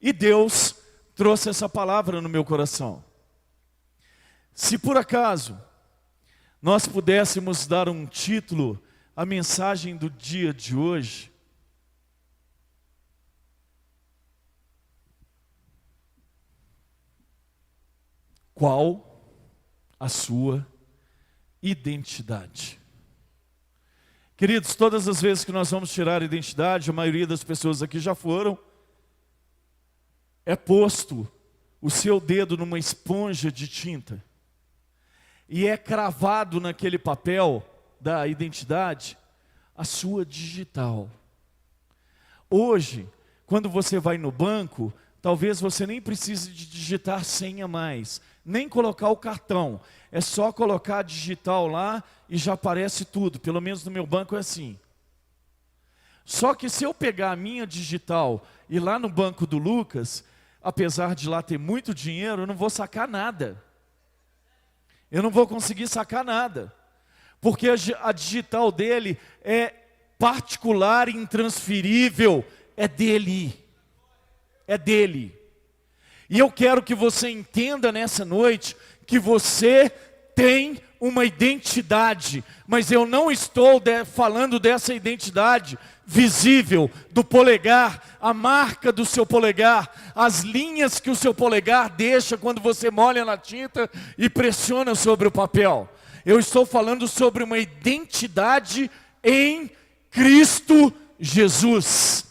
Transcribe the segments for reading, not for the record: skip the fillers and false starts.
E Deus trouxe essa palavra no meu coração. Se por acaso nós pudéssemos dar um título à mensagem do dia de hoje, qual a sua identidade? Queridos, todas as vezes que nós vamos tirar a identidade, a maioria das pessoas aqui já foram, é posto o seu dedo numa esponja de tinta e é cravado naquele papel da identidade a sua digital. Hoje, quando você vai no banco, talvez você nem precise de digitar senha mais, nem colocar o cartão. É só colocar a digital lá e já aparece tudo. Pelo menos no meu banco é assim. Só que se eu pegar a minha digital e ir lá no banco do Lucas, apesar de lá ter muito dinheiro, eu não vou sacar nada. Eu não vou conseguir sacar nada. Porque a digital dele é particular, intransferível, é dele. É dele. E eu quero que você entenda nessa noite que você tem uma identidade, mas eu não estou falando dessa identidade visível, do polegar, a marca do seu polegar, as linhas que o seu polegar deixa quando você molha na tinta e pressiona sobre o papel. Eu estou falando sobre uma identidade em Cristo Jesus.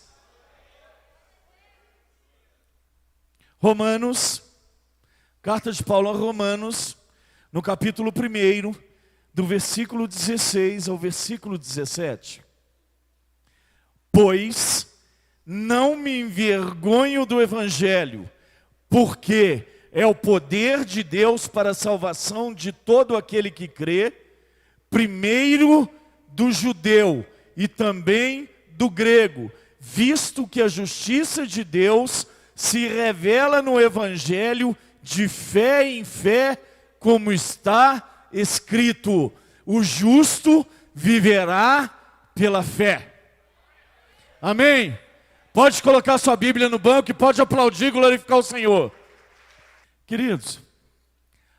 Romanos, carta de Paulo a Romanos, no capítulo 1, do versículo 16 ao versículo 17. Pois não me envergonho do Evangelho, porque é o poder de Deus para a salvação de todo aquele que crê, primeiro do judeu e também do grego, visto que a justiça de Deus se revela no Evangelho de fé em fé, como está escrito: o justo viverá pela fé. Amém? Pode colocar sua Bíblia no banco e pode aplaudir e glorificar o Senhor. Queridos,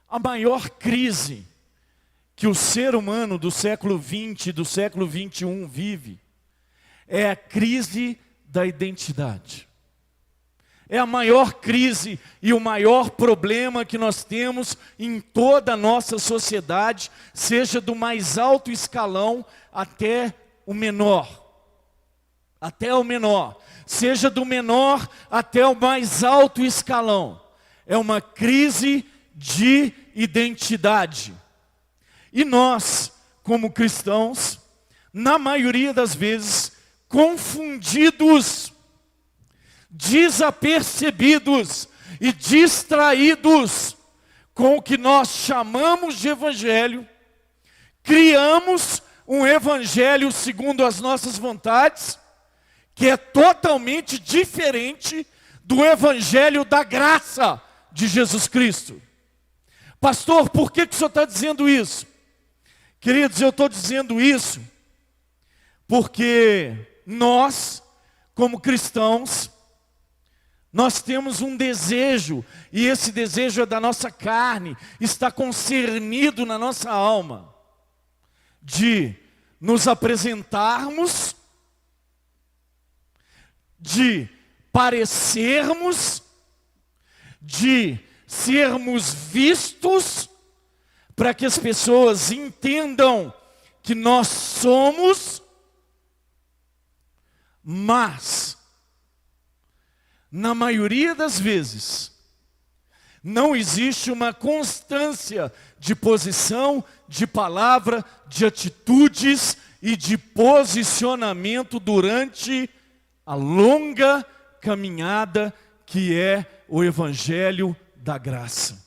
a maior crise que o ser humano do século 20 e do século 21 vive é a crise da identidade. É a maior crise e o maior problema que nós temos em toda a nossa sociedade, seja do mais alto escalão até o menor. Até o menor. Seja do menor até o mais alto escalão. É uma crise de identidade. E nós, como cristãos, na maioria das vezes, confundidos, desapercebidos e distraídos com o que nós chamamos de evangelho, criamos um evangelho segundo as nossas vontades, que é totalmente diferente do evangelho da graça de Jesus Cristo. Pastor, por que o senhor está dizendo isso? Queridos, eu estou dizendo isso porque nós, como cristãos, nós temos um desejo, e esse desejo é da nossa carne, está concernido na nossa alma, de nos apresentarmos, de parecermos, de sermos vistos, para que as pessoas entendam que nós somos, mas na maioria das vezes, não existe uma constância de posição, de palavra, de atitudes e de posicionamento durante a longa caminhada que é o Evangelho da Graça.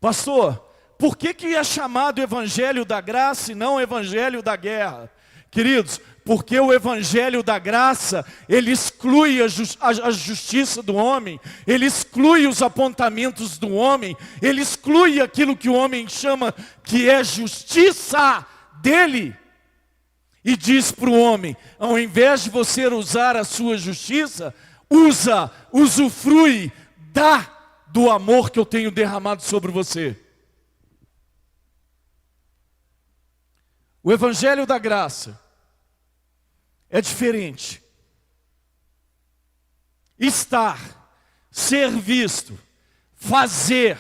Pastor, por que é chamado Evangelho da Graça e não Evangelho da Guerra? Queridos, porque o Evangelho da Graça, ele exclui a justiça do homem, ele exclui os apontamentos do homem, ele exclui aquilo que o homem chama que é justiça dele. E diz para o homem, ao invés de você usar a sua justiça, Usa, usufrui, dá do amor que eu tenho derramado sobre você. O Evangelho da Graça é diferente. Estar, ser visto, fazer,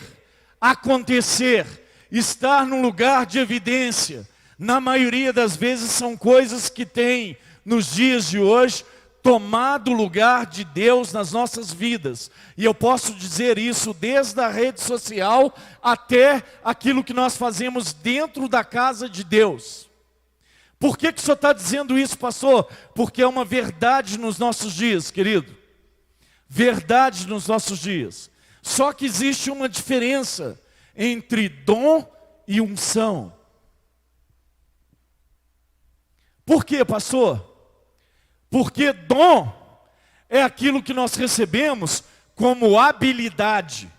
acontecer, estar num lugar de evidência, na maioria das vezes são coisas que têm, nos dias de hoje, tomado o lugar de Deus nas nossas vidas. E eu posso dizer isso desde a rede social até aquilo que nós fazemos dentro da casa de Deus. Por que o senhor está dizendo isso, pastor? Porque é uma verdade nos nossos dias, querido. Verdade nos nossos dias. Só que existe uma diferença entre dom e unção. Por quê, pastor? Porque dom é aquilo que nós recebemos como habilidade.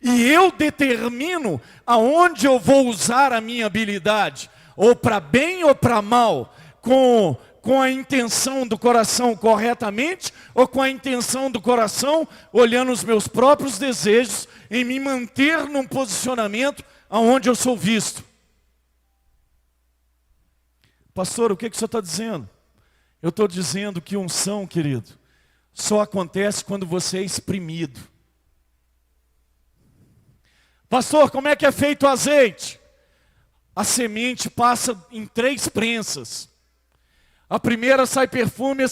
E eu determino aonde eu vou usar a minha habilidade. Ou para bem ou para mal. Com a intenção do coração corretamente. Ou com a intenção do coração olhando os meus próprios desejos. Em me manter num posicionamento aonde eu sou visto. Pastor, o que o senhor está dizendo? Eu estou dizendo que unção, querido, só acontece quando você é exprimido. Pastor, como é que é feito o azeite? A semente passa em 3 prensas. A primeira sai perfume,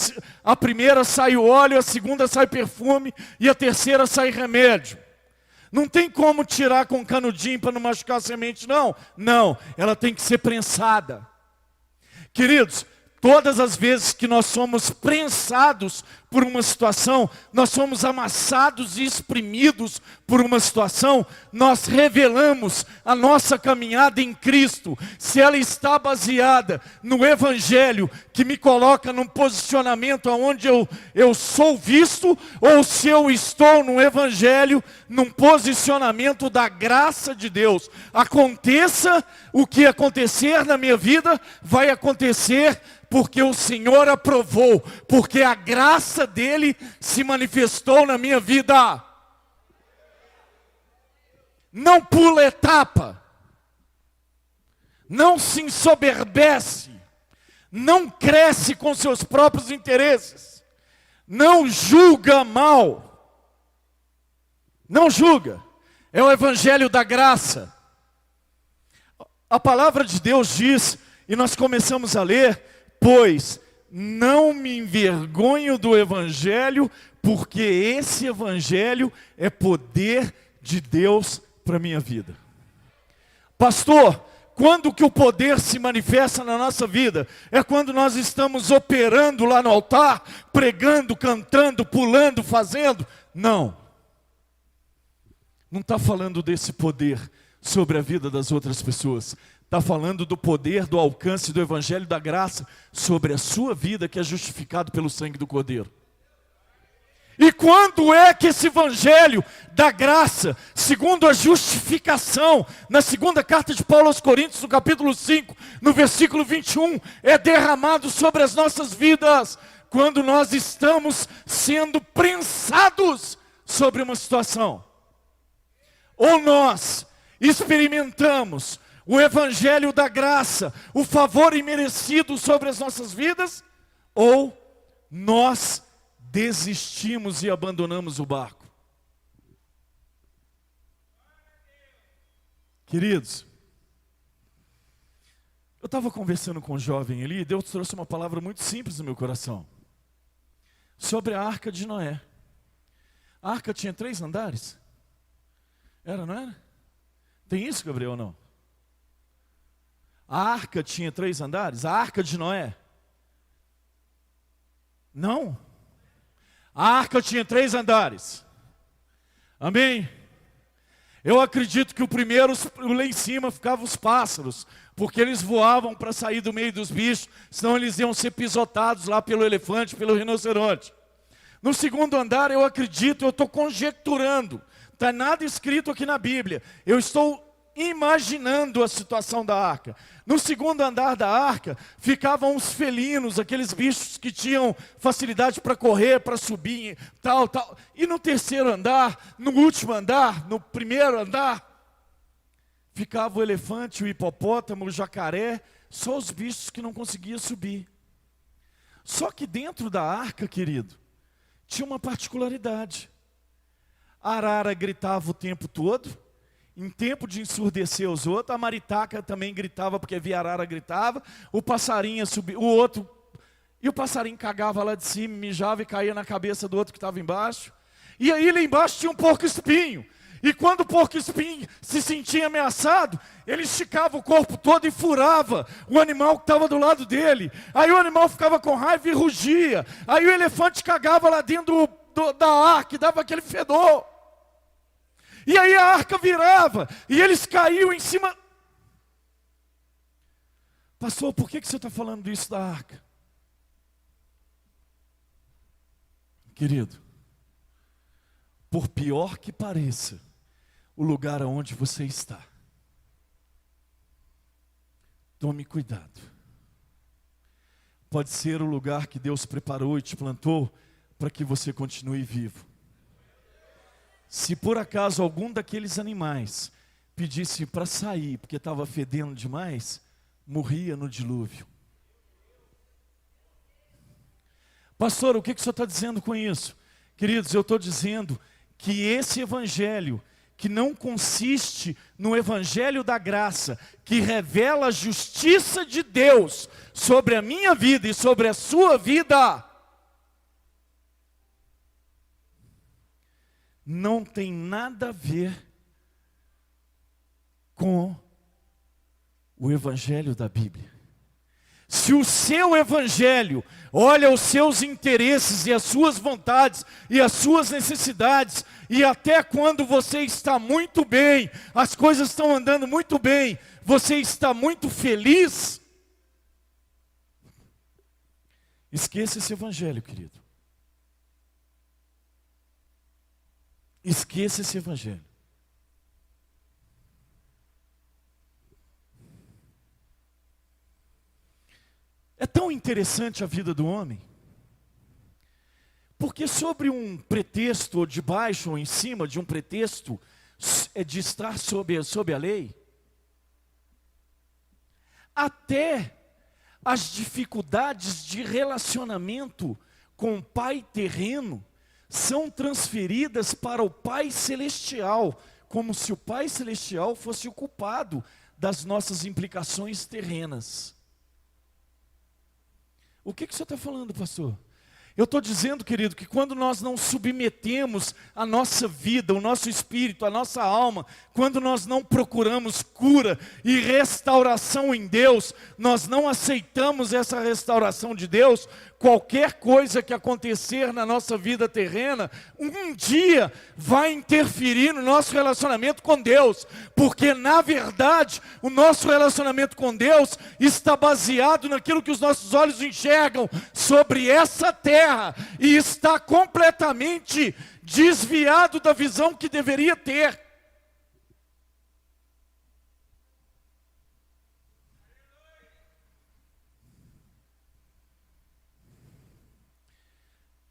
a primeira sai o óleo, a segunda sai perfume e a terceira sai remédio. Não tem como tirar com canudinho para não machucar a semente, não. Não, ela tem que ser prensada. Queridos, todas as vezes que nós somos prensados por uma situação, nós somos amassados e exprimidos por uma situação, nós revelamos a nossa caminhada em Cristo. Se ela está baseada no Evangelho, que me coloca num posicionamento onde eu sou visto, ou se eu estou no Evangelho, num posicionamento da graça de Deus. Aconteça o que acontecer na minha vida, vai acontecer porque o Senhor aprovou, porque a graça dele se manifestou na minha vida. Não pula etapa, não se ensoberbece, não cresce com seus próprios interesses, não julga mal, não julga, é o Evangelho da Graça. A palavra de Deus diz, e nós começamos a ler, pois não me envergonho do Evangelho, porque esse Evangelho é poder de Deus para a minha vida. Pastor, quando que o poder se manifesta na nossa vida? É quando nós estamos operando lá no altar, pregando, cantando, pulando, fazendo? Não. Não está falando desse poder sobre a vida das outras pessoas. Está falando do poder, do alcance do Evangelho da Graça sobre a sua vida, que é justificado pelo sangue do Cordeiro. E quando é que esse Evangelho da Graça, segundo a justificação, na segunda carta de Paulo aos Coríntios, no capítulo 5, no versículo 21, é derramado sobre as nossas vidas? Quando nós estamos sendo prensados sobre uma situação. Ou nós experimentamos o Evangelho da Graça, o favor imerecido sobre as nossas vidas, ou nós desistimos e abandonamos o barco. Queridos, eu estava conversando com um jovem ali, e Deus trouxe uma palavra muito simples no meu coração, sobre a Arca de Noé. A Arca tinha 3 andares? Era, não era? Tem isso, Gabriel, ou não? A arca tinha 3 andares? A Arca de Noé? Não. A arca tinha 3 andares. Amém? Eu acredito que o primeiro, lá em cima, ficavam os pássaros, porque eles voavam para sair do meio dos bichos, senão eles iam ser pisotados lá pelo elefante, pelo rinoceronte. No segundo andar, eu acredito, eu estou conjecturando, não está nada escrito aqui na Bíblia. Eu estou imaginando a situação da arca. No segundo andar da arca, ficavam os felinos, aqueles bichos que tinham facilidade para correr, para subir, tal. E no terceiro andar, no último andar, no primeiro andar, ficava o elefante, o hipopótamo, o jacaré, só os bichos que não conseguiam subir. Só que dentro da arca, querido, tinha uma particularidade. A arara gritava o tempo todo, em tempo de ensurdecer os outros. A maritaca também gritava, porque via arara gritava. O passarinho subia, o outro, e o passarinho cagava lá de cima, mijava e caía na cabeça do outro que estava embaixo. E aí lá embaixo tinha um porco-espinho. E quando o porco-espinho se sentia ameaçado, ele esticava o corpo todo e furava o animal que estava do lado dele. Aí o animal ficava com raiva e rugia. Aí o elefante cagava lá dentro da arca e dava aquele fedor. E aí a arca virava e eles caíam em cima. Pastor, por que você está falando isso da arca? Querido, por pior que pareça o lugar aonde você está, tome cuidado. Pode ser o lugar que Deus preparou e te plantou para que você continue vivo. Se por acaso algum daqueles animais pedisse para sair, porque estava fedendo demais, morria no dilúvio. Pastor, o que o senhor está dizendo com isso? Queridos, eu estou dizendo que esse evangelho, que não consiste no evangelho da graça, que revela a justiça de Deus sobre a minha vida e sobre a sua vida, não tem nada a ver com o evangelho da Bíblia. Se o seu evangelho olha os seus interesses e as suas vontades e as suas necessidades, e até quando você está muito bem, as coisas estão andando muito bem, você está muito feliz, esqueça esse evangelho, querido. Esqueça esse evangelho. É tão interessante a vida do homem, porque sobre um pretexto, ou debaixo ou em cima de um pretexto, de estar sob a lei, até as dificuldades de relacionamento com o Pai terreno são transferidas para o Pai celestial, como se o Pai celestial fosse o culpado das nossas implicações terrenas. O que o senhor está falando, pastor? Eu estou dizendo, querido, que quando nós não submetemos a nossa vida, o nosso espírito, a nossa alma, quando nós não procuramos cura e restauração em Deus, nós não aceitamos essa restauração de Deus, qualquer coisa que acontecer na nossa vida terrena, um dia vai interferir no nosso relacionamento com Deus, porque na verdade, o nosso relacionamento com Deus está baseado naquilo que os nossos olhos enxergam sobre essa terra, e está completamente desviado da visão que deveria ter.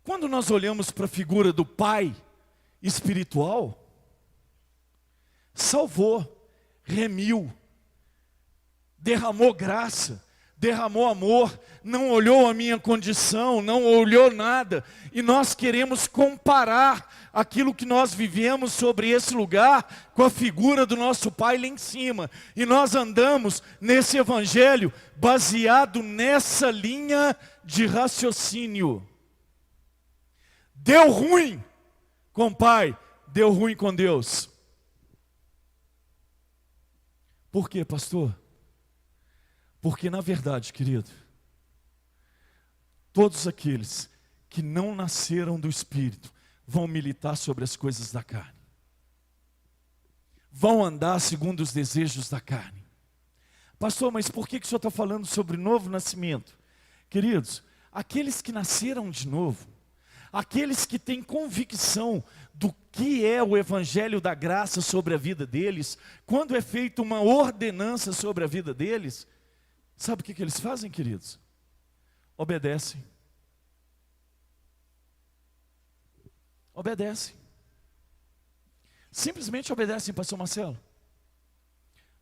Quando nós olhamos para a figura do Pai espiritual, salvou, remiu, derramou graça, derramou amor, não olhou a minha condição, não olhou nada, e nós queremos comparar aquilo que nós vivemos sobre esse lugar com a figura do nosso Pai lá em cima, e nós andamos nesse evangelho baseado nessa linha de raciocínio. Deu ruim com o Pai, deu ruim com Deus. Por quê, pastor? Porque na verdade, querido, todos aqueles que não nasceram do Espírito vão militar sobre as coisas da carne. Vão andar segundo os desejos da carne. Pastor, mas por que o senhor está falando sobre novo nascimento? Queridos, aqueles que nasceram de novo, aqueles que têm convicção do que é o evangelho da graça sobre a vida deles, quando é feita uma ordenança sobre a vida deles, sabe o que eles fazem, queridos? Obedecem. Obedecem. Simplesmente obedecem, pastor Marcelo.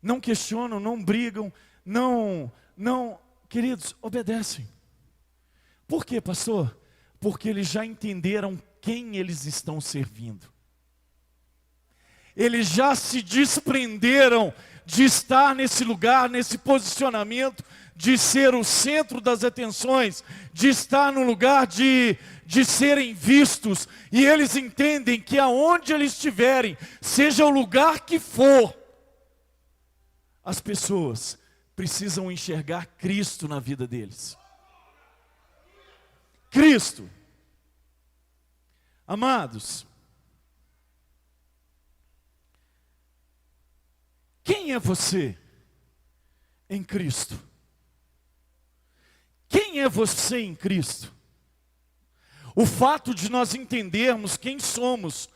Não questionam, não brigam, não, queridos, obedecem. Por quê, pastor? Porque eles já entenderam quem eles estão servindo. Eles já se desprenderam de estar nesse lugar, nesse posicionamento, de ser o centro das atenções, de estar no lugar de serem vistos. E eles entendem que aonde eles estiverem, seja o lugar que for, as pessoas precisam enxergar Cristo na vida deles. Cristo. Amados, quem é você em Cristo? Quem é você em Cristo? O fato de nós entendermos quem somos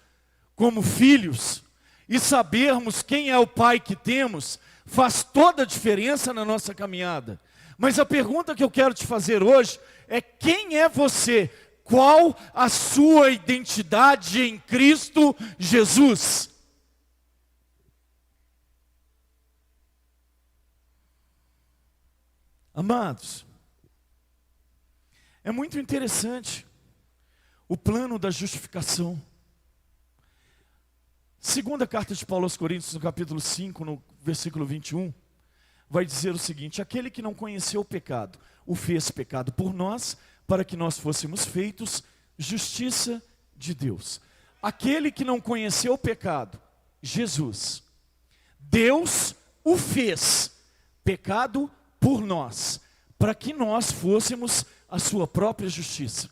como filhos e sabermos quem é o Pai que temos, faz toda a diferença na nossa caminhada. Mas a pergunta que eu quero te fazer hoje é: quem é você? Qual a sua identidade em Cristo Jesus? Amados, é muito interessante o plano da justificação. Segunda carta de Paulo aos Coríntios, no capítulo 5, no versículo 21, vai dizer o seguinte: aquele que não conheceu o pecado, o fez pecado por nós, para que nós fôssemos feitos justiça de Deus. Aquele que não conheceu o pecado, Jesus, Deus o fez pecado por nós, para que nós fôssemos a sua própria justiça.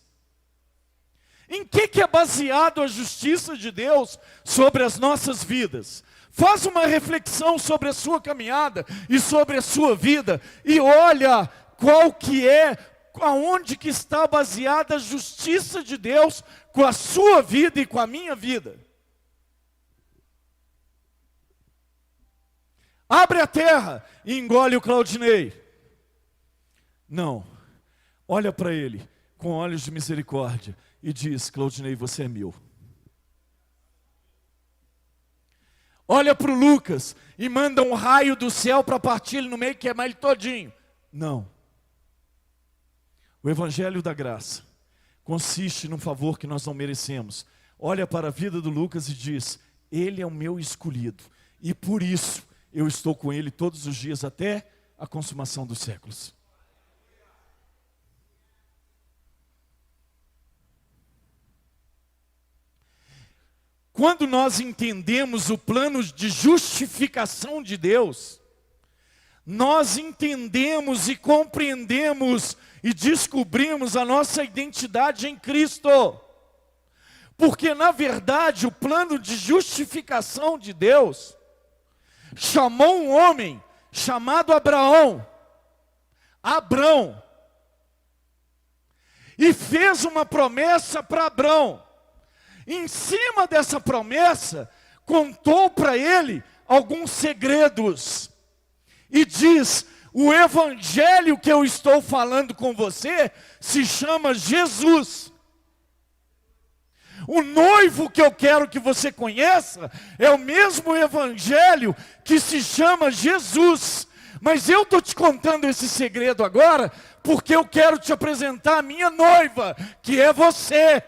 Em que é baseado a justiça de Deus sobre as nossas vidas? Faz uma reflexão sobre a sua caminhada e sobre a sua vida, e olha qual que é, aonde que está baseada a justiça de Deus com a sua vida e com a minha vida. Abre a terra e engole o Claudinei. Não, olha para ele com olhos de misericórdia e diz: Claudinei, você é meu. Olha para o Lucas e manda um raio do céu para partir ele no meio e queimar ele todinho. Não. O evangelho da graça consiste num favor que nós não merecemos. Olha para a vida do Lucas e diz: ele é o meu escolhido, e por isso eu estou com ele todos os dias até a consumação dos séculos. Quando nós entendemos o plano de justificação de Deus, nós entendemos e compreendemos e descobrimos a nossa identidade em Cristo. Porque na verdade o plano de justificação de Deus chamou um homem chamado Abrão, e fez uma promessa para Abrão. Em cima dessa promessa, contou para ele alguns segredos. E diz: o evangelho que eu estou falando com você se chama Jesus. O noivo que eu quero que você conheça é o mesmo evangelho que se chama Jesus. Mas eu estou te contando esse segredo agora porque eu quero te apresentar a minha noiva, que é você.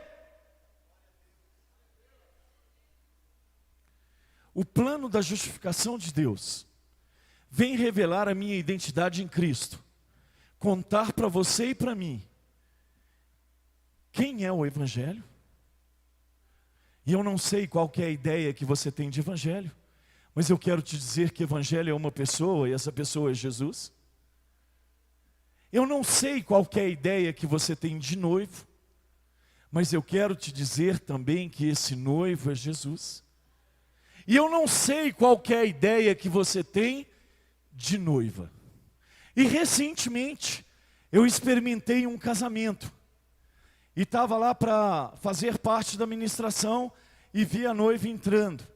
O plano da justificação de Deus vem revelar a minha identidade em Cristo, contar para você e para mim quem é o evangelho. E eu não sei qual que é a ideia que você tem de evangelho, mas eu quero te dizer que evangelho é uma pessoa e essa pessoa é Jesus. Eu não sei qual que é a ideia que você tem de noivo, mas eu quero te dizer também que esse noivo é Jesus. E eu não sei qual que é a ideia que você tem de noiva. E recentemente eu experimentei um casamento. e estava lá para fazer parte da ministração e vi a noiva entrando.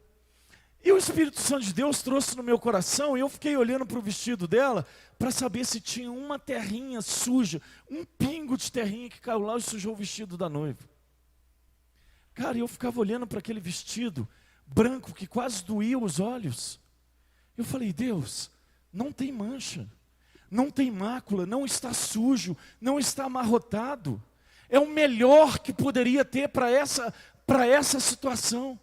E o Espírito Santo de Deus trouxe no meu coração, e eu fiquei olhando para o vestido dela, para saber se tinha uma terrinha suja, um pingo de terrinha que caiu lá e sujou o vestido da noiva. Cara, eu ficava olhando para aquele vestido branco que quase doía os olhos. Eu falei, Deus, não tem mancha, não tem mácula, não está sujo, não está amarrotado. É o melhor que poderia ter para essa situação.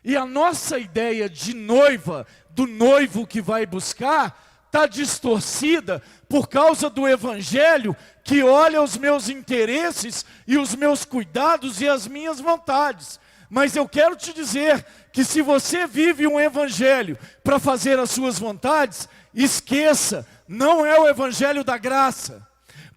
E a nossa ideia de noiva, do noivo que vai buscar, está distorcida por causa do evangelho que olha os meus interesses e os meus cuidados e as minhas vontades. Mas eu quero te dizer que se você vive um evangelho para fazer as suas vontades, esqueça, não é o evangelho da graça.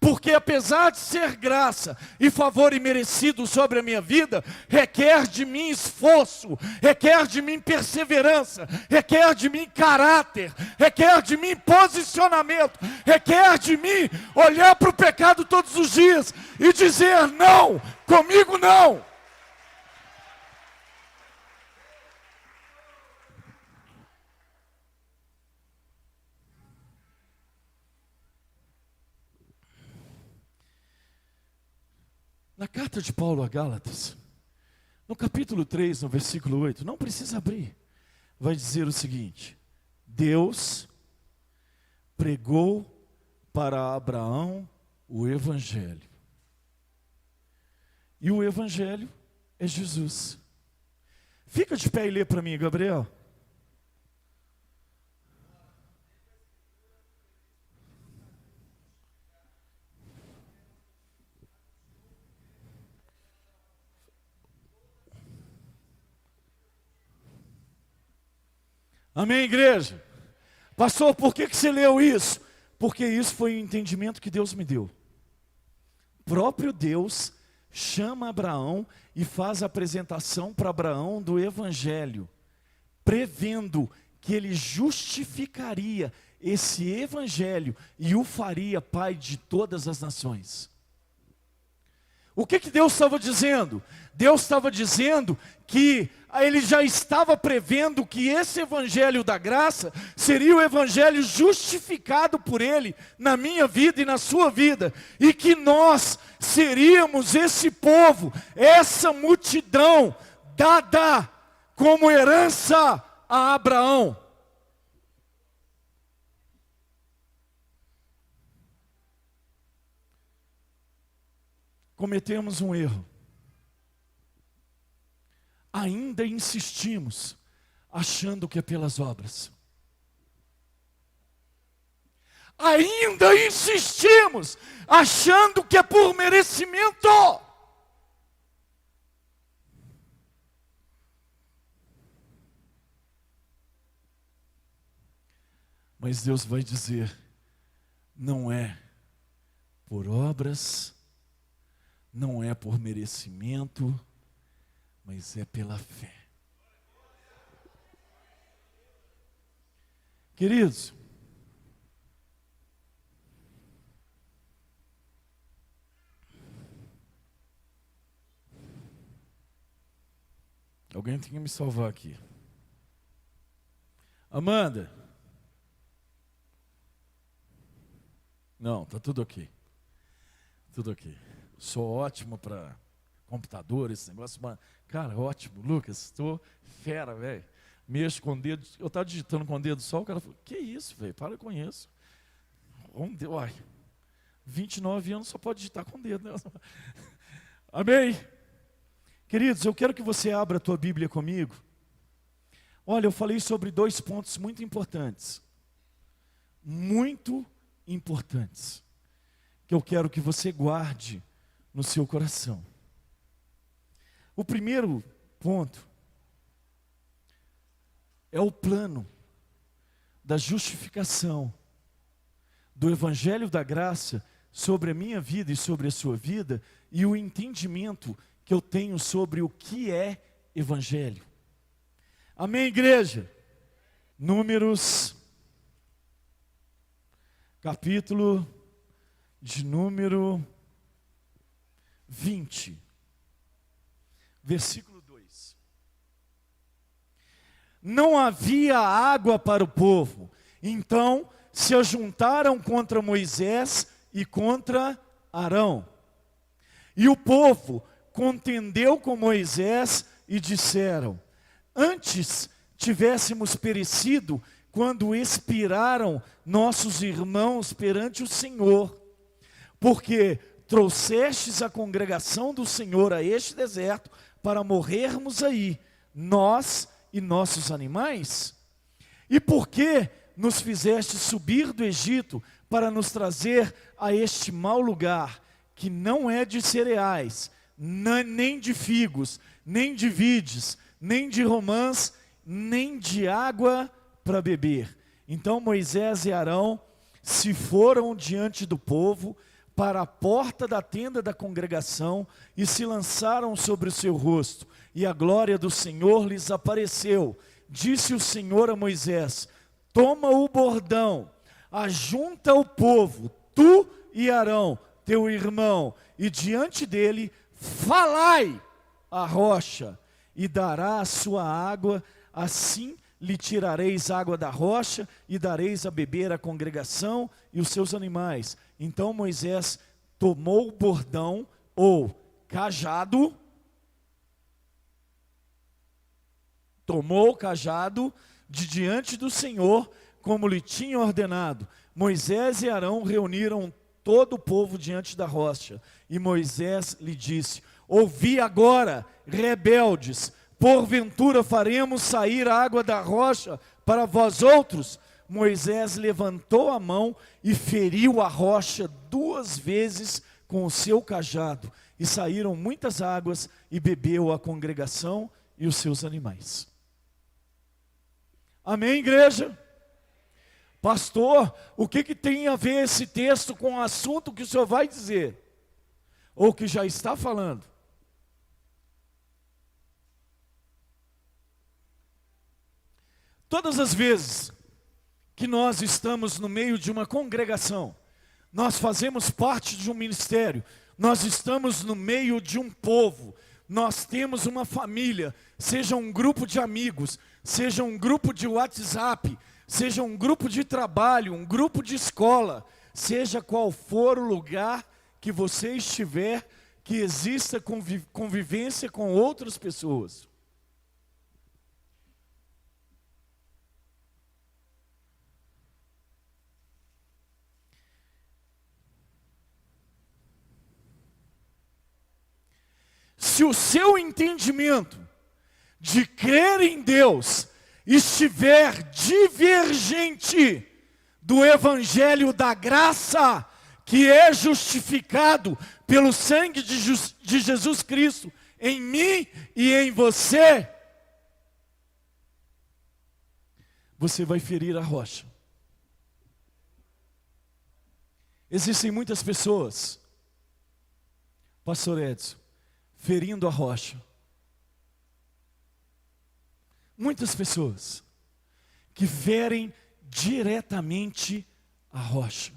Porque apesar de ser graça e favor imerecido sobre a minha vida, requer de mim esforço, requer de mim perseverança, requer de mim caráter, requer de mim posicionamento, requer de mim olhar para o pecado todos os dias e dizer não, comigo não. Na carta de Paulo a Gálatas, no capítulo 3, no versículo 8, não precisa abrir, vai dizer o seguinte: Deus pregou para Abraão o Evangelho. E o Evangelho é Jesus. Fica de pé e lê para mim, Gabriel. Amém, igreja? Pastor, por que você leu isso? Porque isso foi o entendimento que Deus me deu. O próprio Deus chama Abraão e faz a apresentação para Abraão do Evangelho, prevendo que ele justificaria esse Evangelho e o faria pai de todas as nações. O que Deus estava dizendo? Deus estava dizendo que ele já estava prevendo que esse evangelho da graça seria o evangelho justificado por ele na minha vida e na sua vida, e que nós seríamos esse povo, essa multidão dada como herança a Abraão. Cometemos um erro. Ainda insistimos, achando que é pelas obras. Ainda insistimos, achando que é por merecimento. Mas Deus vai dizer, não é por obras, não é por merecimento, mas é pela fé. Queridos, alguém tem que me salvar aqui. Amanda. Não, tá tudo ok. Tudo ok. Sou ótimo para computador, esse negócio. Cara, ótimo. Lucas, estou fera, velho. Mexo com o dedo. Eu estava digitando com o dedo só, o cara falou, que isso, velho? Para com isso. Uai, 29 anos só pode digitar com o dedo, né? Amém? Queridos, eu quero que você abra a tua Bíblia comigo. Olha, eu falei sobre 2 pontos muito importantes. Muito importantes. Que eu quero que você guarde no seu coração. O primeiro ponto é o plano da justificação do Evangelho da Graça sobre a minha vida e sobre a sua vida, e o entendimento que eu tenho sobre o que é Evangelho. Amém, igreja? Números, capítulo de número 20, versículo 2. Não havia água para o povo, então se ajuntaram contra Moisés e contra Arão. E o povo contendeu com Moisés e disseram: antes tivéssemos perecido quando expiraram nossos irmãos perante o Senhor, porque trouxestes a congregação do Senhor a este deserto para morrermos aí, nós e nossos animais? E por que nos fizeste subir do Egito para nos trazer a este mau lugar, que não é de cereais, nem de figos, nem de vides, nem de romãs, nem de água para beber? Então Moisés e Arão se foram diante do povo para a porta da tenda da congregação e se lançaram sobre o seu rosto, e a glória do Senhor lhes apareceu. Disse o Senhor a Moisés: toma o bordão, ajunta o povo, tu e Arão, teu irmão, e diante dele falai a rocha, e dará a sua água, assim lhe tirareis água da rocha, e dareis a beber a congregação e os seus animais. Então Moisés tomou o bordão, ou cajado, tomou o cajado de diante do Senhor, como lhe tinha ordenado. Moisés e Arão reuniram todo o povo diante da rocha, e Moisés lhe disse: ouvi agora, rebeldes, porventura faremos sair a água da rocha para vós outros? Moisés levantou a mão e feriu a rocha 2 vezes com o seu cajado, e saíram muitas águas, e bebeu a congregação e os seus animais. Amém, igreja? Pastor, o que tem a ver esse texto com o assunto que o senhor vai dizer? Ou que já está falando? Todas as vezes que nós estamos no meio de uma congregação, nós fazemos parte de um ministério, nós estamos no meio de um povo, nós temos uma família, seja um grupo de amigos, seja um grupo de WhatsApp, seja um grupo de trabalho, um grupo de escola, seja qual for o lugar que você estiver, que exista convivência com outras pessoas. Se o seu entendimento de crer em Deus estiver divergente do evangelho da graça, que é justificado pelo sangue de Jesus Cristo em mim e em você, você vai ferir a rocha. Existem muitas pessoas, pastor Edson, ferindo a rocha. Muitas pessoas que ferem diretamente a rocha.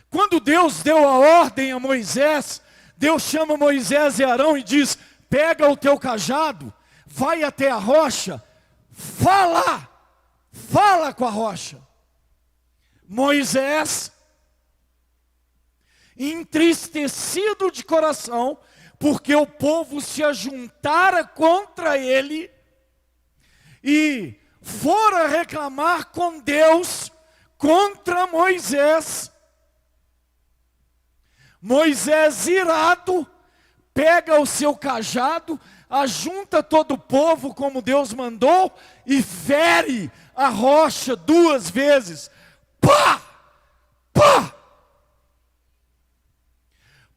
Quando Deus deu a ordem a Moisés, Deus chama Moisés e Arão e diz: pega o teu cajado, vai até a rocha, fala com a rocha. Moisés, entristecido de coração, porque o povo se ajuntara contra ele e fora reclamar com Deus contra Moisés. Moisés, irado, pega o seu cajado, ajunta todo o povo como Deus mandou e fere a rocha 2 vezes. Pá! Pá!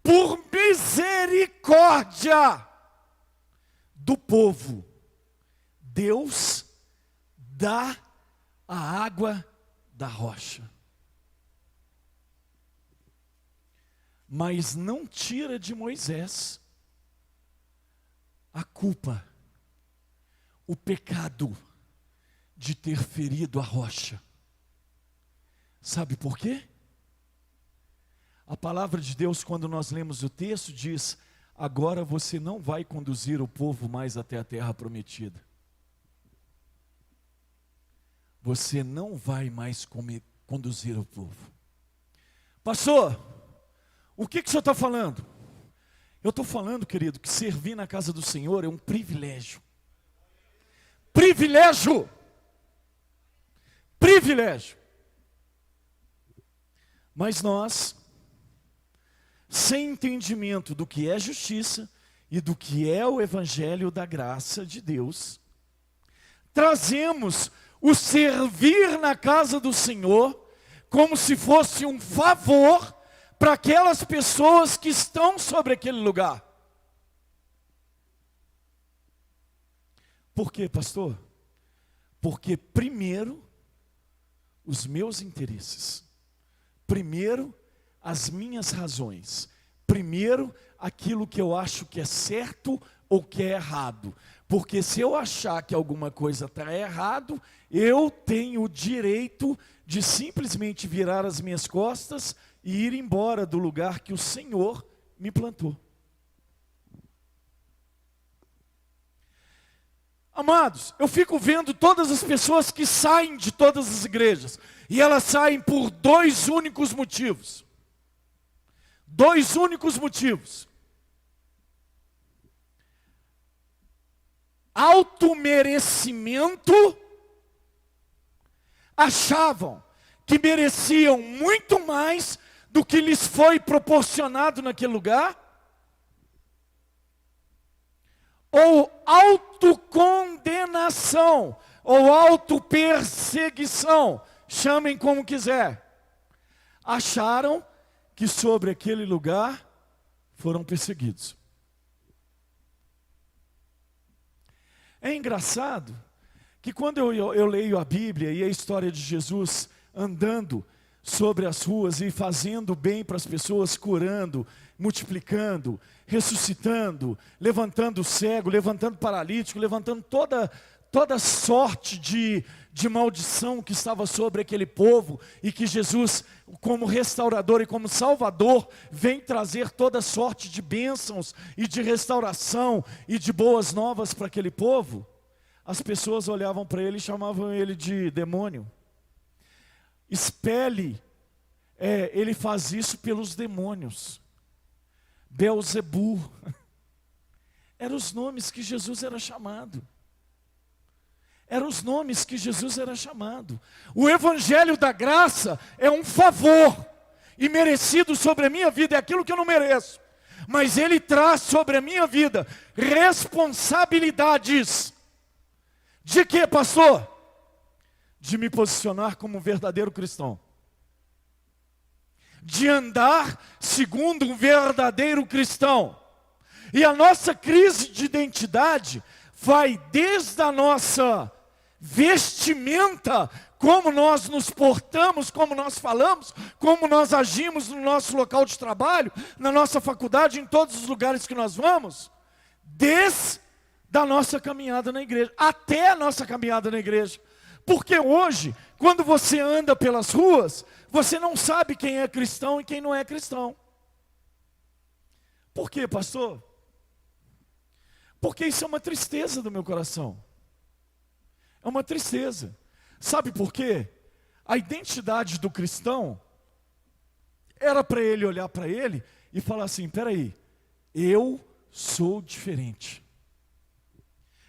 Por misericórdia do povo, Deus dá a água da rocha, mas não tira de Moisés a culpa, o pecado de ter ferido a rocha. Sabe por quê? A palavra de Deus, quando nós lemos o texto, diz: agora você não vai conduzir o povo mais até a terra prometida. Você não vai mais conduzir o povo. Pastor, o que o senhor está falando? Eu estou falando, querido, que servir na casa do Senhor é um privilégio. Privilégio! Privilégio! Mas nós, sem entendimento do que é justiça e do que é o evangelho da graça de Deus, trazemos o servir na casa do Senhor como se fosse um favor para aquelas pessoas que estão sobre aquele lugar. Por quê, pastor? Porque primeiro, os meus interesses. Primeiro, as minhas razões. Primeiro, aquilo que eu acho que é certo ou que é errado. Porque se eu achar que alguma coisa está errado, eu tenho o direito de simplesmente virar as minhas costas e ir embora do lugar que o Senhor me plantou. Amados, eu fico vendo todas as pessoas que saem de todas as igrejas, e elas saem por dois únicos motivos. Dois únicos motivos. Automerecimento. Achavam que mereciam muito mais do que lhes foi proporcionado naquele lugar. Ou autocondenação, ou autoperseguição, chamem como quiser. Acharam que sobre aquele lugar foram perseguidos. É engraçado que quando eu leio a Bíblia e a história de Jesus andando sobre as ruas e fazendo bem para as pessoas, curando, multiplicando, ressuscitando, levantando o cego, levantando paralítico, levantando toda sorte de maldição que estava sobre aquele povo, e que Jesus, como restaurador e como salvador, vem trazer toda sorte de bênçãos e de restauração e de boas novas para aquele povo. As pessoas olhavam para ele e chamavam ele de demônio. Espelhe, ele faz isso pelos demônios. Beelzebu, eram os nomes que Jesus era chamado. Eram os nomes que Jesus era chamado. O evangelho da graça é um favor, e merecido sobre a minha vida, é aquilo que eu não mereço. Mas ele traz sobre a minha vida responsabilidades. De quê, pastor? De me posicionar como um verdadeiro cristão. De andar segundo um verdadeiro cristão. E a nossa crise de identidade vai desde a nossa vestimenta, como nós nos portamos, como nós falamos, como nós agimos no nosso local de trabalho, na nossa faculdade, em todos os lugares que nós vamos, desde a nossa caminhada na igreja, até a nossa caminhada na igreja. Porque hoje, quando você anda pelas ruas, você não sabe quem é cristão e quem não é cristão. Por quê, pastor? Porque isso é uma tristeza do meu coração. É uma tristeza. Sabe por quê? A identidade do cristão era para ele olhar para ele e falar assim: peraí, eu sou diferente.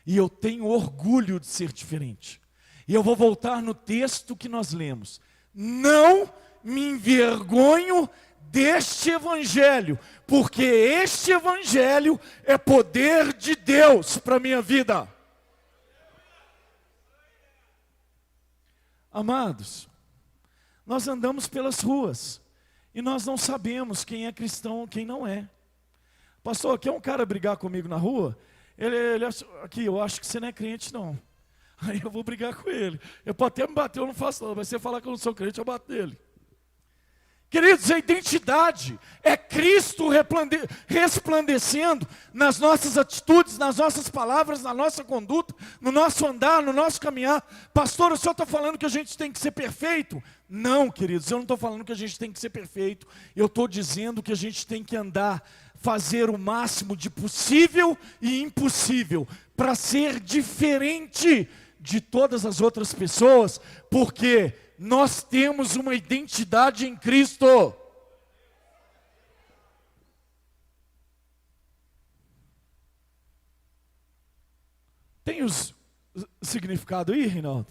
E eu tenho orgulho de ser diferente. E eu vou voltar no texto que nós lemos. Não me envergonho deste evangelho, porque este evangelho é poder de Deus para a minha vida. Amados, nós andamos pelas ruas e nós não sabemos quem é cristão ou quem não é. Pastor, quer um cara brigar comigo na rua? Ele aqui, eu acho que você não é crente não. Aí eu vou brigar com ele. Eu posso até me bater, eu não faço não, mas se você falar que eu não sou crente, eu bato nele. Queridos, a identidade é Cristo resplandecendo nas nossas atitudes, nas nossas palavras, na nossa conduta, no nosso andar, no nosso caminhar. Pastor, o senhor está falando que a gente tem que ser perfeito? Não, queridos, eu não estou falando que a gente tem que ser perfeito. Eu estou dizendo que a gente tem que andar, fazer o máximo de possível e impossível para ser diferente de todas as outras pessoas, porque nós temos uma identidade em Cristo. Tem o significado aí, Reinaldo?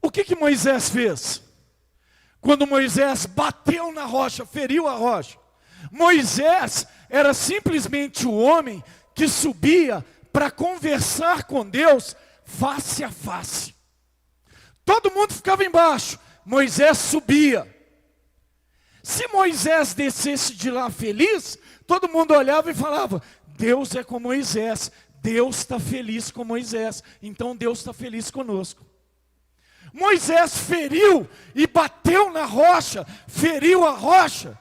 O que Moisés fez? Quando Moisés bateu na rocha, feriu a rocha. Moisés era simplesmente o homem que subia para conversar com Deus face a face. Todo mundo ficava embaixo, Moisés subia. Se Moisés descesse de lá feliz, todo mundo olhava e falava: Deus é com Moisés, Deus está feliz com Moisés, então Deus está feliz conosco. Moisés feriu e bateu na rocha, feriu a rocha.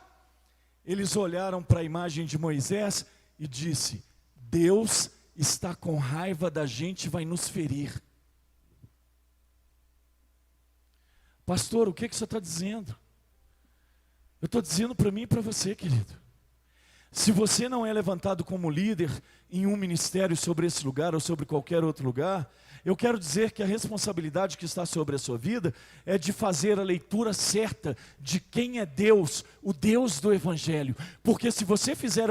Eles olharam para a imagem de Moisés e disse: Deus está com raiva da gente e vai nos ferir. Pastor, o que você está dizendo? Eu estou dizendo para mim e para você, querido. Se você não é levantado como líder em um ministério sobre esse lugar ou sobre qualquer outro lugar, eu quero dizer que a responsabilidade que está sobre a sua vida é de fazer a leitura certa de quem é Deus, o Deus do Evangelho. Porque se você fizer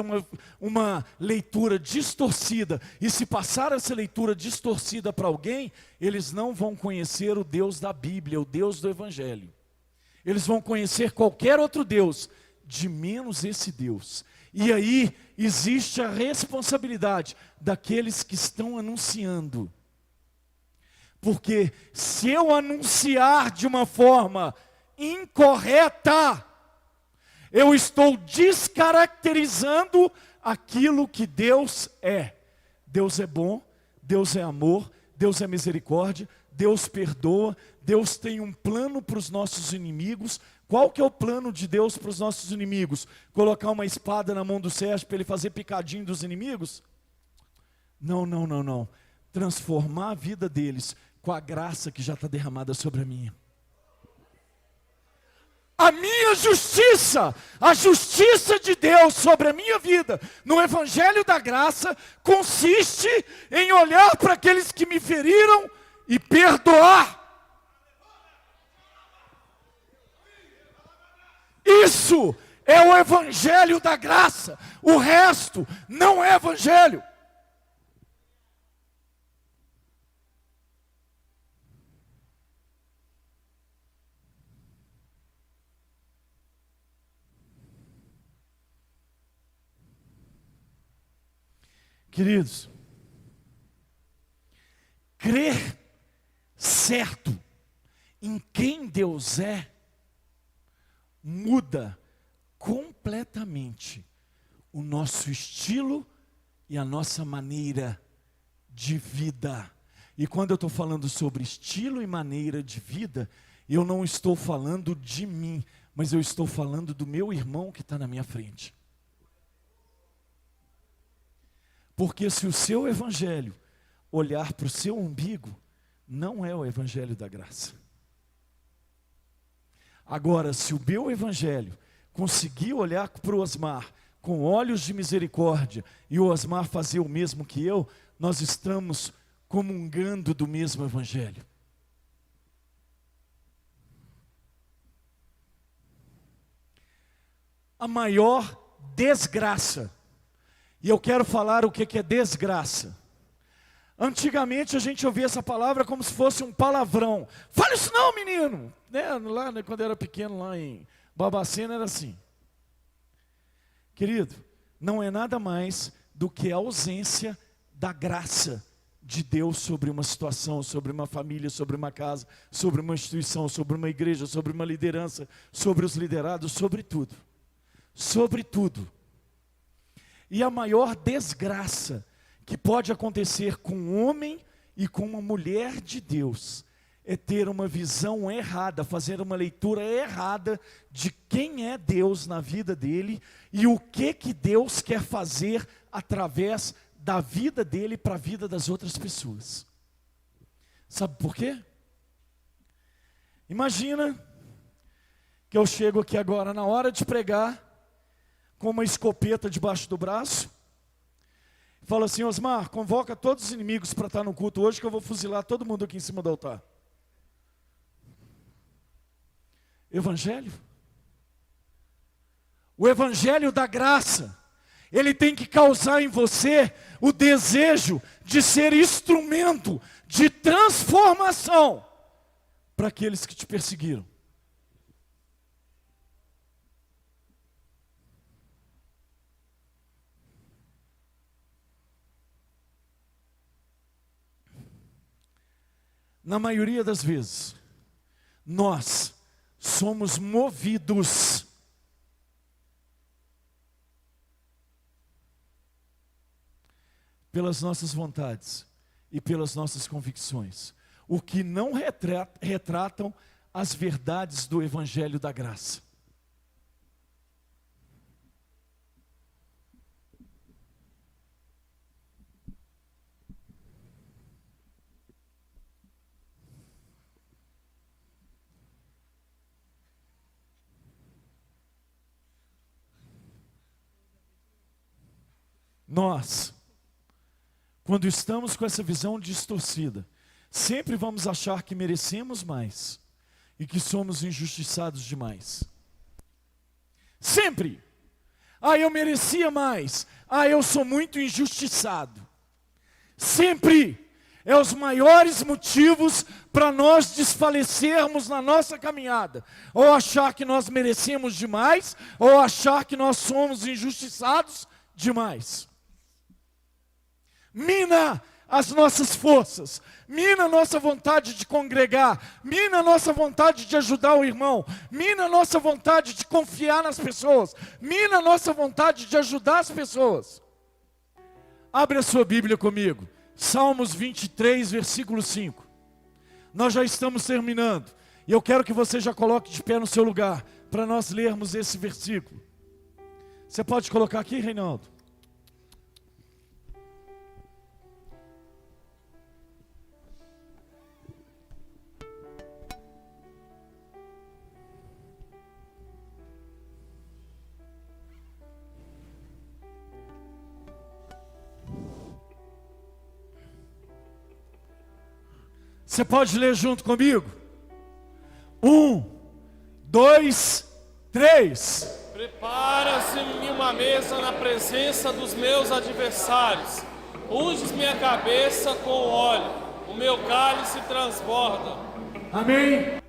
uma leitura distorcida e se passar essa leitura distorcida para alguém, eles não vão conhecer o Deus da Bíblia, o Deus do Evangelho. Eles vão conhecer qualquer outro Deus, de menos esse Deus. E aí existe a responsabilidade daqueles que estão anunciando. Porque se eu anunciar de uma forma incorreta, eu estou descaracterizando aquilo que Deus é. Deus é bom, Deus é amor, Deus é misericórdia, Deus perdoa, Deus tem um plano para os nossos inimigos. Qual que é o plano de Deus para os nossos inimigos? Colocar uma espada na mão do Sérgio para ele fazer picadinho dos inimigos? Não. Transformar a vida deles com a graça que já está derramada sobre a minha. A minha justiça, a justiça de Deus sobre a minha vida, no Evangelho da Graça, consiste em olhar para aqueles que me feriram e perdoar. Isso é o Evangelho da Graça. O resto não é Evangelho. Queridos, crer certo em quem Deus é, muda completamente o nosso estilo e a nossa maneira de vida. E quando eu estou falando sobre estilo e maneira de vida, eu não estou falando de mim, mas eu estou falando do meu irmão que está na minha frente. Porque se o seu evangelho olhar para o seu umbigo, não é o evangelho da graça. Agora, se o meu evangelho conseguir olhar para o Osmar com olhos de misericórdia e o Osmar fazer o mesmo que eu, nós estamos comungando do mesmo evangelho. A maior desgraça, e eu quero falar o que é desgraça. Antigamente a gente ouvia essa palavra como se fosse um palavrão. Fala isso não, menino! Lá, quando eu era pequeno, lá em Babacena, era assim. Querido, não é nada mais do que a ausência da graça de Deus sobre uma situação, sobre uma família, sobre uma casa, sobre uma instituição, sobre uma igreja, sobre uma liderança, sobre os liderados, sobre tudo. Sobre tudo. E a maior desgraça que pode acontecer com um homem e com uma mulher de Deus é ter uma visão errada, fazer uma leitura errada de quem é Deus na vida dele e o que Deus quer fazer através da vida dele para a vida das outras pessoas. Sabe por quê? Imagina que eu chego aqui agora na hora de pregar, com uma escopeta debaixo do braço, e falo assim: Osmar, convoca todos os inimigos para estar no culto hoje, que eu vou fuzilar todo mundo aqui em cima do altar. Evangelho? O evangelho da graça, ele tem que causar em você o desejo de ser instrumento de transformação para aqueles que te perseguiram. Na maioria das vezes, nós somos movidos pelas nossas vontades e pelas nossas convicções, o que não retratam as verdades do evangelho da graça. Nós, quando estamos com essa visão distorcida, sempre vamos achar que merecemos mais e que somos injustiçados demais. Sempre. Eu merecia mais. Eu sou muito injustiçado. Sempre. É os maiores motivos para nós desfalecermos na nossa caminhada. Ou achar que nós merecemos demais, ou achar que nós somos injustiçados demais. Mina as nossas forças, mina a nossa vontade de congregar, mina a nossa vontade de ajudar o irmão, mina a nossa vontade de confiar nas pessoas, mina a nossa vontade de ajudar as pessoas. Abre a sua Bíblia comigo, Salmos 23, versículo 5. Nós já estamos terminando, e eu quero que você já coloque de pé no seu lugar, para nós lermos esse versículo. Você pode colocar aqui, Reinaldo? Você pode ler junto comigo? 1, 2, 3. Prepara-se-me uma mesa na presença dos meus adversários. Unges minha cabeça com óleo, o meu cálice transborda. Amém?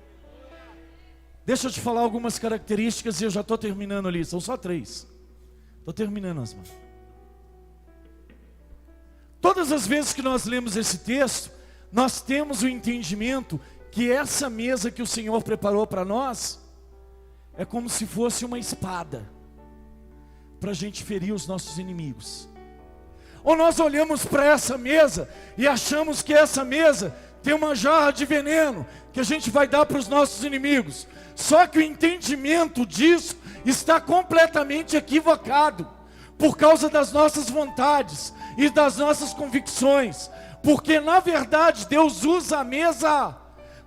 Deixa eu te falar algumas características e eu já estou terminando ali. São só 3. Estou terminando, Osmar. Todas as vezes que nós lemos esse texto, nós temos o entendimento que essa mesa que o Senhor preparou para nós é como se fosse uma espada para a gente ferir os nossos inimigos. Ou nós olhamos para essa mesa e achamos que essa mesa tem uma jarra de veneno que a gente vai dar para os nossos inimigos. Só que o entendimento disso está completamente equivocado por causa das nossas vontades e das nossas convicções. Porque na verdade Deus usa a mesa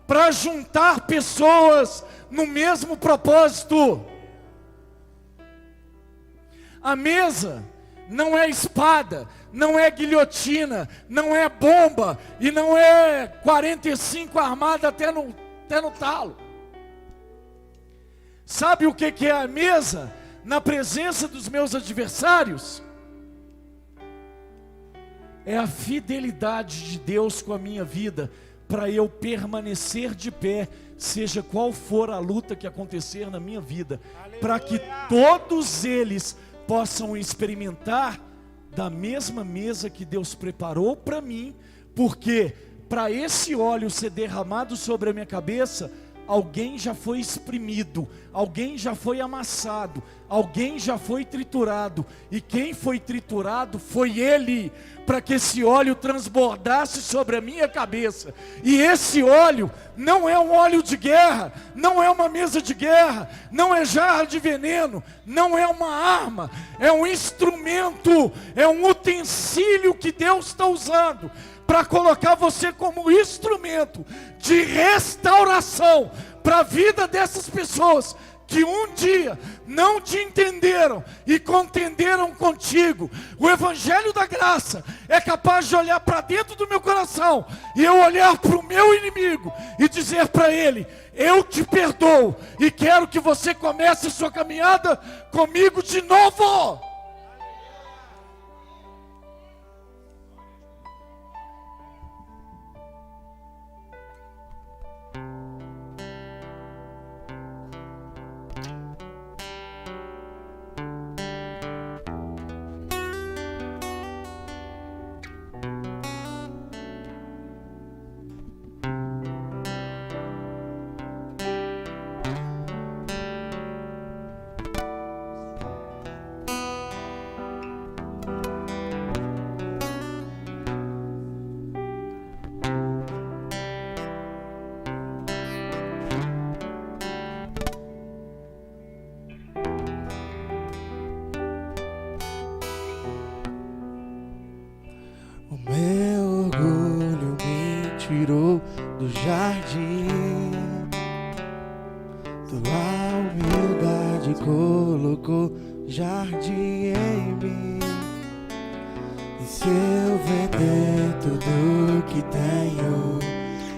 para juntar pessoas no mesmo propósito. A mesa não é espada, não é guilhotina, não é bomba e não é 45 armada até no talo. Sabe o que é a mesa na presença dos meus adversários? É a fidelidade de Deus com a minha vida, para eu permanecer de pé, seja qual for a luta que acontecer na minha vida, para que todos eles possam experimentar da mesma mesa que Deus preparou para mim, porque para esse óleo ser derramado sobre a minha cabeça, alguém já foi exprimido, alguém já foi amassado, alguém já foi triturado, e quem foi triturado foi Ele, para que esse óleo transbordasse sobre a minha cabeça. E esse óleo não é um óleo de guerra, não é uma mesa de guerra, não é jarra de veneno, não é uma arma, é um instrumento, é um utensílio que Deus está usando para colocar você como instrumento de restauração para a vida dessas pessoas que um dia não te entenderam e contenderam contigo. O Evangelho da Graça é capaz de olhar para dentro do meu coração e eu olhar para o meu inimigo e dizer para ele: eu te perdoo e quero que você comece a sua caminhada comigo de novo. O meu orgulho me tirou do jardim, tua humildade colocou jardim em mim. E se eu vender tudo que tenho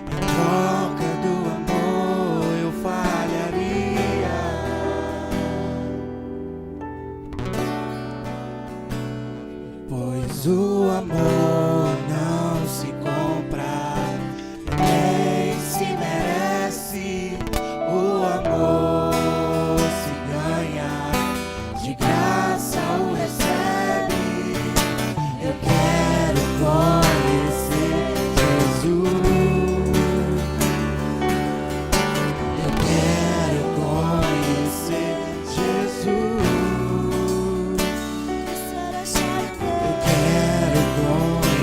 em troca do amor, eu falharia. Pois o amor não se compra, nem se merece. O amor se ganha, de graça o recebe. Eu quero conhecer Jesus. Eu quero conhecer Jesus. Eu quero conhecer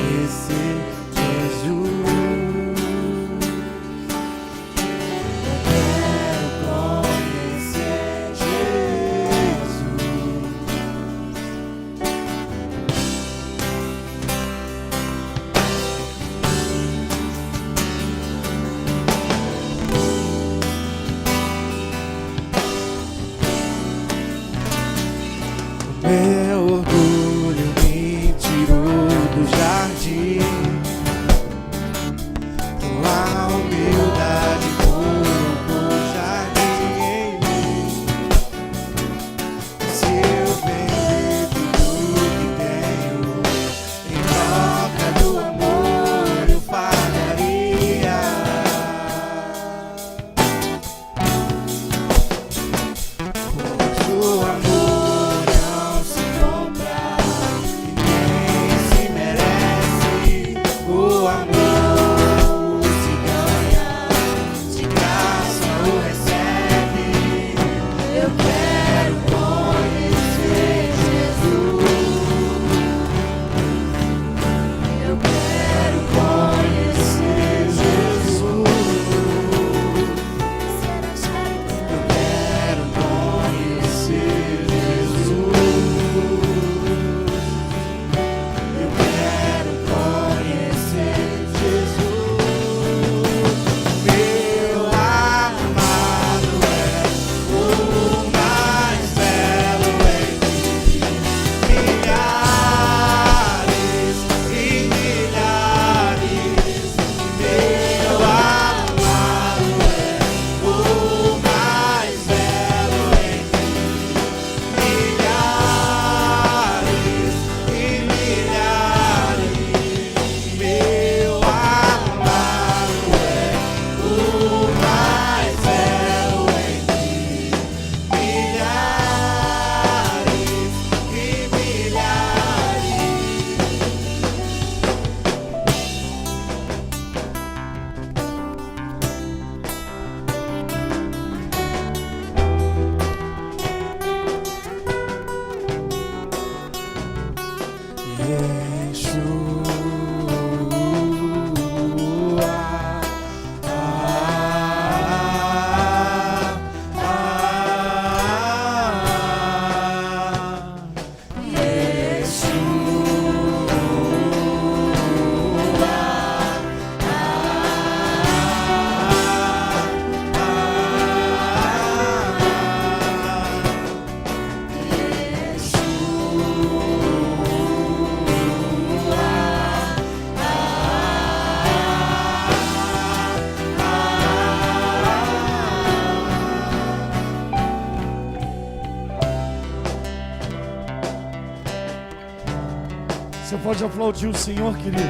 Você pode aplaudir o Senhor, querido.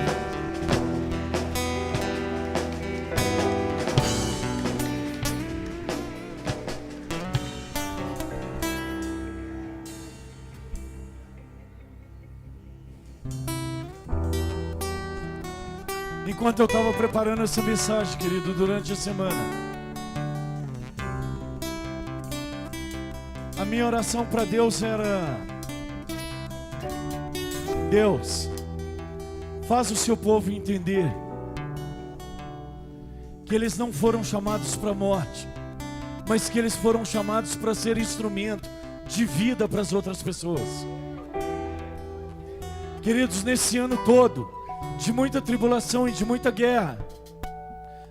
Enquanto eu estava preparando essa mensagem, querido, durante a semana, a minha oração para Deus era: Deus, faz o seu povo entender que eles não foram chamados para a morte, mas que eles foram chamados para ser instrumento de vida para as outras pessoas. Queridos, nesse ano todo, de muita tribulação e de muita guerra,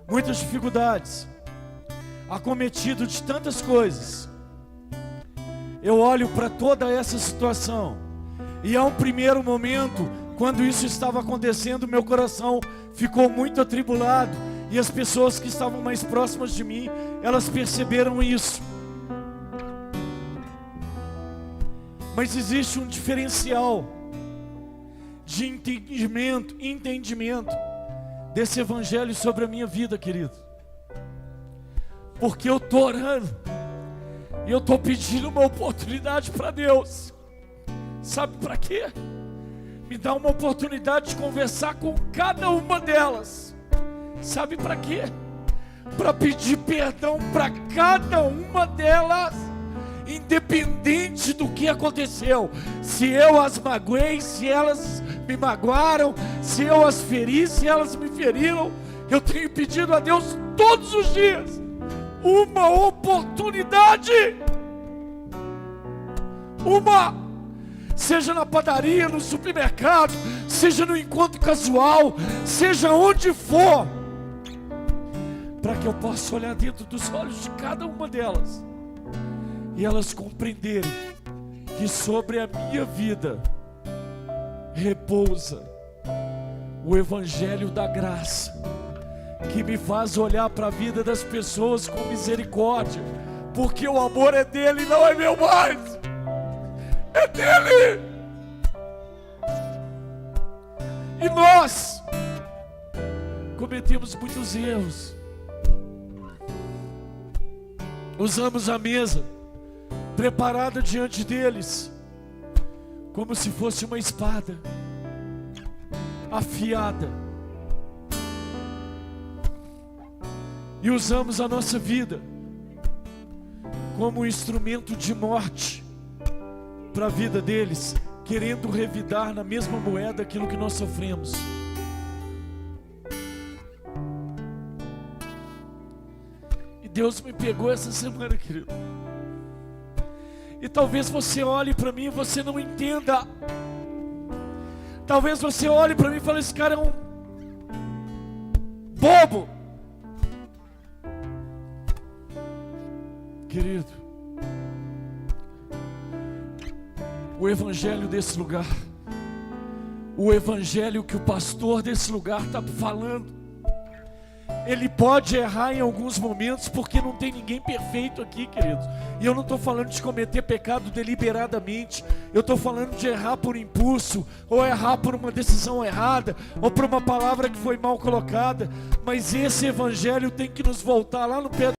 muitas dificuldades, acometido de tantas coisas, eu olho para toda essa situação, e a um primeiro momento, quando isso estava acontecendo, meu coração ficou muito atribulado, e as pessoas que estavam mais próximas de mim, elas perceberam isso. Mas existe um diferencial de entendimento desse evangelho sobre a minha vida, querido. Porque eu estou orando, e eu estou pedindo uma oportunidade para Deus. Sabe para quê? Me dá uma oportunidade de conversar com cada uma delas. Sabe para quê? Para pedir perdão para cada uma delas, independente do que aconteceu. Se eu as magoei, se elas me magoaram, se eu as feri, se elas me feriram, eu tenho pedido a Deus todos os dias uma oportunidade. Seja na padaria, no supermercado, seja no encontro casual, seja onde for, para que eu possa olhar dentro dos olhos de cada uma delas e elas compreenderem que sobre a minha vida repousa o evangelho da graça, que me faz olhar para a vida das pessoas com misericórdia, porque o amor é dele, não é meu mais, é dele. E nós cometemos muitos erros. Usamos a mesa preparada diante deles como se fosse uma espada afiada, e usamos a nossa vida como um instrumento de morte para a vida deles, querendo revidar na mesma moeda aquilo que nós sofremos. E Deus me pegou essa semana, querido. E talvez você olhe para mim e você não entenda. Talvez você olhe para mim e fale: esse cara é um bobo. Querido, o evangelho desse lugar, o evangelho que o pastor desse lugar está falando, ele pode errar em alguns momentos, porque não tem ninguém perfeito aqui, queridos. E eu não estou falando de cometer pecado deliberadamente, eu estou falando de errar por impulso, ou errar por uma decisão errada, ou por uma palavra que foi mal colocada. Mas esse evangelho tem que nos voltar lá no pé